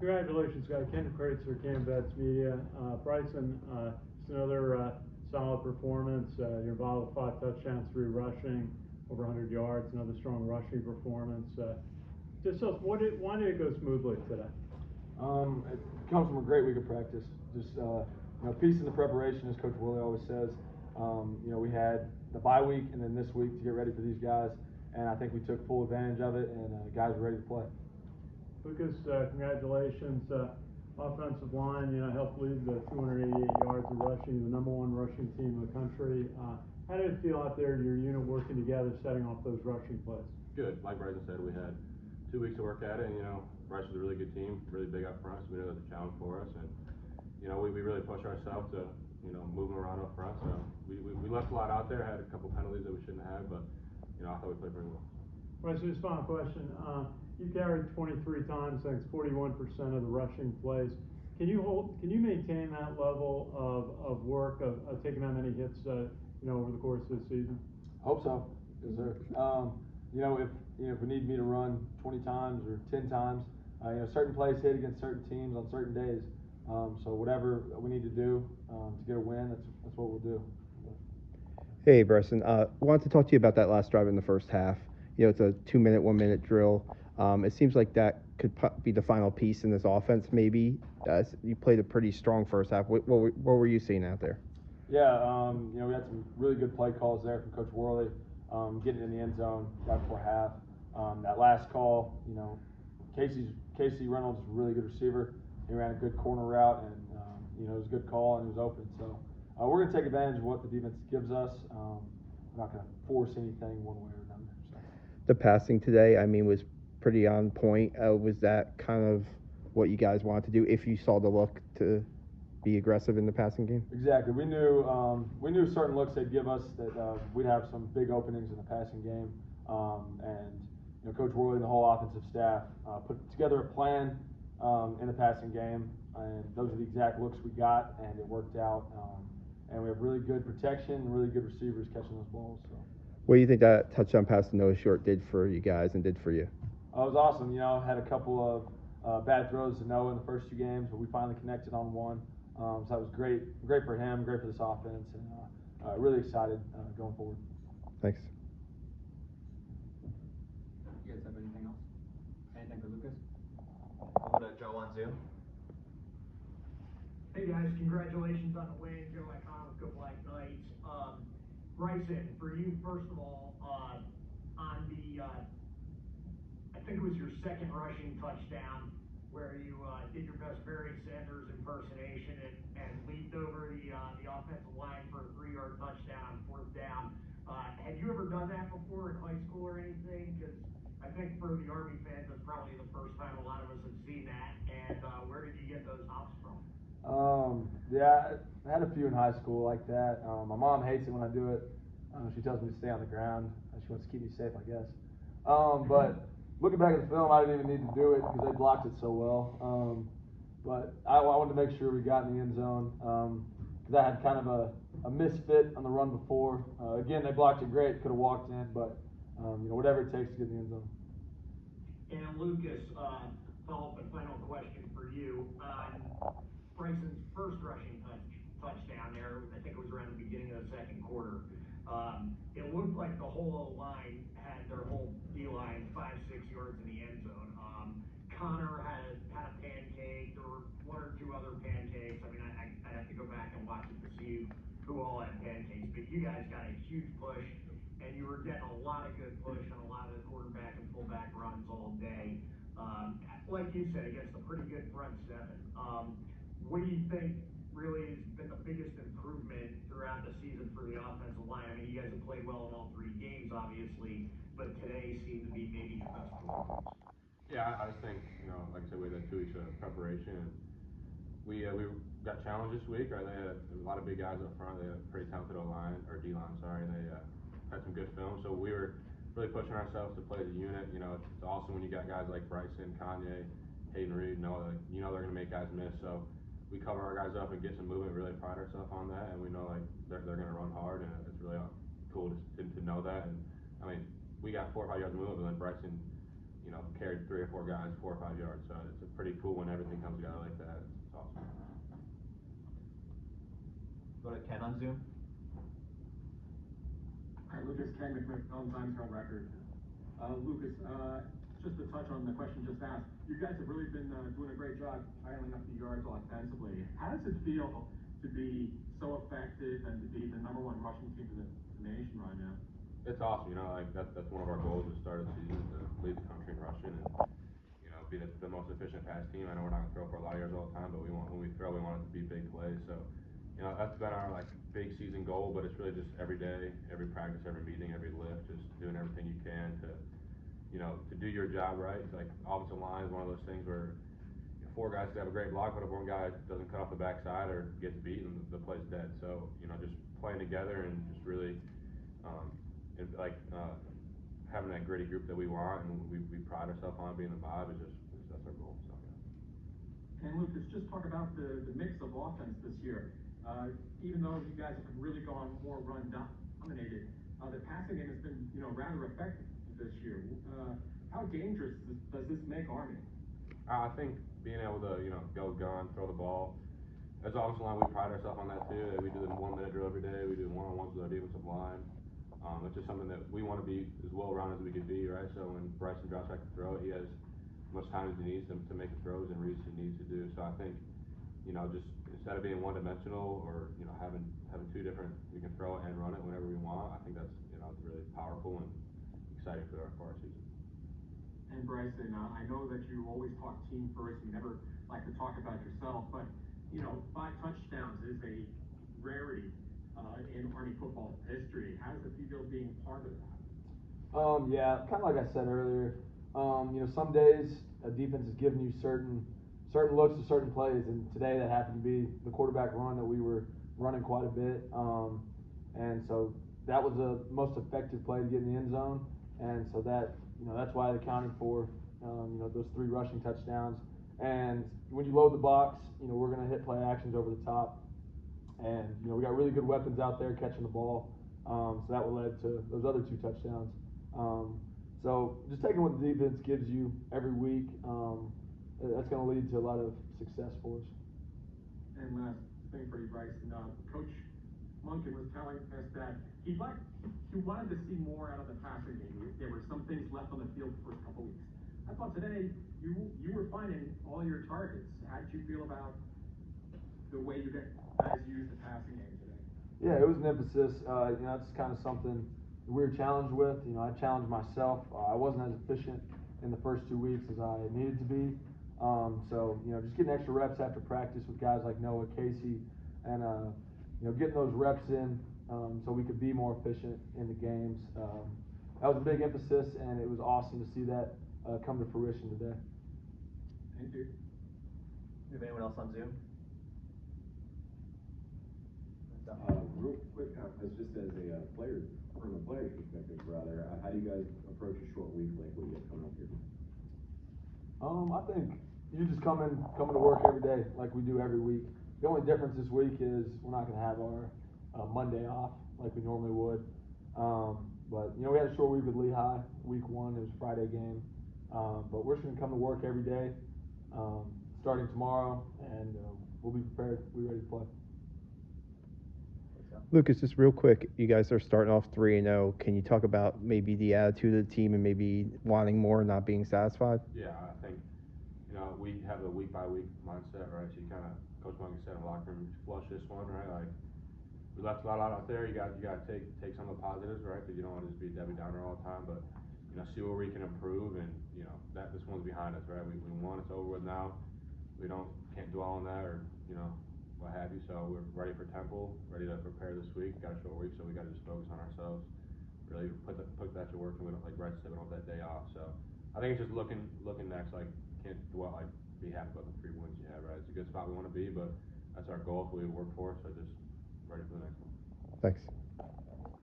Congratulations, guys. Ken Kreitzer, Canvets Media. Bryson, just another solid performance. You're involved with 5 touchdowns, 3 rushing, over 100 yards, another strong rushing performance. Just tell us, why did it go smoothly today? It comes from a great week of practice. Just peace in the preparation, as Coach Worley always says. We had the bye week and then this week to get ready for these guys, and I think we took full advantage of it, and guys are ready to play. Lucas, congratulations. Offensive line, helped lead the 288 yards of rushing, the #1 rushing team in the country. How did it feel out there, your unit working together, setting off those rushing plays? Good. Like Bryson said, we had 2 weeks to work at it, and Bryce was a really good team, really big up front, so we knew that was a challenge for us, and we really pushed ourselves to move them around up front. So we left a lot out there, had a couple penalties that we shouldn't have, but I thought we played pretty well. Right, so just final question. You carried 23 times, thanks 41% of the rushing plays. Can you maintain that level of work of taking that many hits over the course of the season? Hope so. Yes, sir. If we need me to run 20 times or 10 times, certain plays hit against certain teams on certain days. So whatever we need to do to get a win, that's what we'll do. Hey, Bryson. Wanted to talk to you about that last drive in the first half. It's a 2-minute, 1-minute drill. It seems like that could be the final piece in this offense, maybe. You played a pretty strong first half. What were you seeing out there? Yeah, we had some really good play calls there from Coach Worley, getting in the end zone right before half. That last call, Casey Reynolds is a really good receiver. He ran a good corner route, and it was a good call, and it was open. So we're going to take advantage of what the defense gives us. We're not going to force anything one way or another. So. The passing today, was pretty on point. Was that kind of what you guys wanted to do if you saw the look to be aggressive in the passing game? Exactly. We knew certain looks they'd give us that we'd have some big openings in the passing game, and Coach Worley and the whole offensive staff put together a plan in the passing game, and those are the exact looks we got, and it worked out. And we have really good protection and really good receivers catching those balls. So. What do you think that touchdown pass to Noah Short did for you guys and did for you? It was awesome. Had a couple of bad throws to Noah in the first 2 games, but we finally connected on one. So that was great for him, great for this offense, and really excited going forward. Thanks. You guys have anything else? Anything for Lucas? Over to Joe on Zoom. Hey guys, congratulations on the win. Joe Icon with Go Black Knights. Bryson, for you, first of all, on the, I think it was your second rushing touchdown where you did your best Barry Sanders impersonation and leaped over the offensive line for a 3-yard touchdown on 4th down. Had you ever done that before in high school or anything? Because I think for the Army fans, that's probably the first time a lot of us have seen that. And where did you get those hops from? Yeah, I had a few in high school like that. My mom hates it when I do it. She tells me to stay on the ground. She wants to keep me safe, I guess. But looking back at the film, I didn't even need to do it because they blocked it so well. But I wanted to make sure we got in the end zone because I had kind of a misfit on the run before. Again, they blocked it great. Could have walked in, but whatever it takes to get in the end zone. And Lucas, follow-up and final question for you. Bryson's first rushing touchdown there, I think it was around the beginning of the second quarter. It looked like the whole line had their whole D-line 5-6 yards in the end zone. Connor had a pancake. There were 1 or 2 other pancakes. I mean, I'd have to go back and watch it to see who all had pancakes. But you guys got a huge push, and you were getting a lot of good push on a lot of the quarterback and fullback runs all day. Like you said, against a pretty good front seven. What do you think really has been the biggest improvement throughout the season for the offensive line? I mean, you guys have played well in all 3 games, obviously, but today seemed to be maybe your best performance. Yeah, I just think, like I said, we had 2 weeks of preparation, and we got challenged this week. Right, they had a lot of big guys up front. They had a pretty talented O-line, or D-line, sorry, and they had some good film. So we were really pushing ourselves to play as a unit. It's awesome when you got guys like Bryson, Kanye, Hayden Reed, Noah, they're going to make guys miss. So we cover our guys up and get some movement, really pride ourselves on that, and we know they're going to run hard, and it's really cool to know that. And I mean, we got 4 or 5 yards of movement, but then Bryson, carried 3 or 4 guys 4 or 5 yards. So it's pretty cool when everything comes together like that. It's awesome. Go to Ken on Zoom. Hi, Lucas. Ken McMillan, Times Herald Record. Lucas, just to touch on the question just asked, you guys have really been doing a great job piling up the yards offensively. How does it feel to be so effective and to be the #1 rushing team in the nation right now? It's awesome. Like that's one of our goals at the start of the season, to lead the country in rushing and be the most efficient pass team. I know we're not gonna throw for a lot of yards all the time, but when we throw, we want it to be big plays. So that's been our big season goal. But it's really just every day, every practice, every meeting, every lift, just doing everything you can to to do your job right. Like offensive line is one of those things where 4 guys could have a great block, but if 1 guy doesn't cut off the backside or gets beaten, the play's dead. So just playing together and just really having that gritty group that we want and we pride ourselves on being the mob that's our goal. So yeah. And Lucas, just talk about the mix of offense this year. Even though you guys have really gone more run dominated, the passing game has been rather effective this year. How dangerous does this make Army? I think being able to go gun, throw the ball. As offensive line, we pride ourselves on that too. We do the 1-minute drill every day. We do one-on-ones with our defensive line. It's just something that we want to be as well-rounded as we could be, right? So when Bryson drops back to throw it, he has as much time as he needs to make the throws and reads he needs to do. So I think, just instead of being one-dimensional or having 2 different, we can throw it and run it whenever we want. I think that's really powerful and exciting for our season. And Bryson, I know that you always talk team first. You never like to talk about yourself, but 5 touchdowns is a rarity in Army football history. How does it feel being part of that? Yeah, kind of like I said earlier. Some days a defense is giving you certain looks to certain plays, and today that happened to be the quarterback run that we were running quite a bit. And so that was the most effective play to get in the end zone, and so that's why it accounted for those 3 rushing touchdowns. And when you load the box, we're going to hit play actions over the top. And we got really good weapons out there catching the ball, so that led to those other 2 touchdowns. So just taking what the defense gives you every week, that's going to lead to a lot of success for us. And last thing for you, Bryson, Coach Monken was telling us that he wanted to see more out of the passing game. There were some things left on the field the first couple weeks. I thought today you were finding all your targets. How did you feel about the way you guys used the passing game today? Yeah, it was an emphasis. That's kind of something we were challenged with. I challenged myself. I wasn't as efficient in the first 2 weeks as I needed to be. So just getting extra reps after practice with guys like Noah, Casey, and getting those reps in so we could be more efficient in the games. That was a big emphasis, and it was awesome to see that come to fruition today. Thank you. Do you have anyone else on Zoom? Real quick, just as a player, from a player's perspective, rather, how do you guys approach a short week like what you have coming up here? I think you just coming to work every day like we do every week. The only difference this week is we're not going to have our Monday off like we normally would. But we had a short week with Lehigh. Week 1 it was a Friday game. But we're just going to come to work every day, starting tomorrow, and we'll be prepared. We're ready to play. Lucas, just real quick, you guys are starting off 3-0. Can you talk about maybe the attitude of the team and maybe wanting more and not being satisfied? Yeah, I think we have a week by week mindset, right? So you kind of, Coach Monken said in the locker room, flush this one, right? Like we left a lot out there. You got to take some of the positives, right? Because you don't want to just be a Debbie Downer all the time, but see where we can improve, and that this one's behind us, right? We won, it's over with now. We can't dwell on that or what have you. So we're ready for Temple, ready to prepare this week. Got a short week, so we got to just focus on ourselves. Really put that to work, and we don't, like Bryce said, we don't have that day off. So I think it's just looking next. Like can't dwell, be happy about the 3 wins you have, right? It's a good spot we want to be, but that's our goal. It's what we work for. So just ready for the next one. Thanks.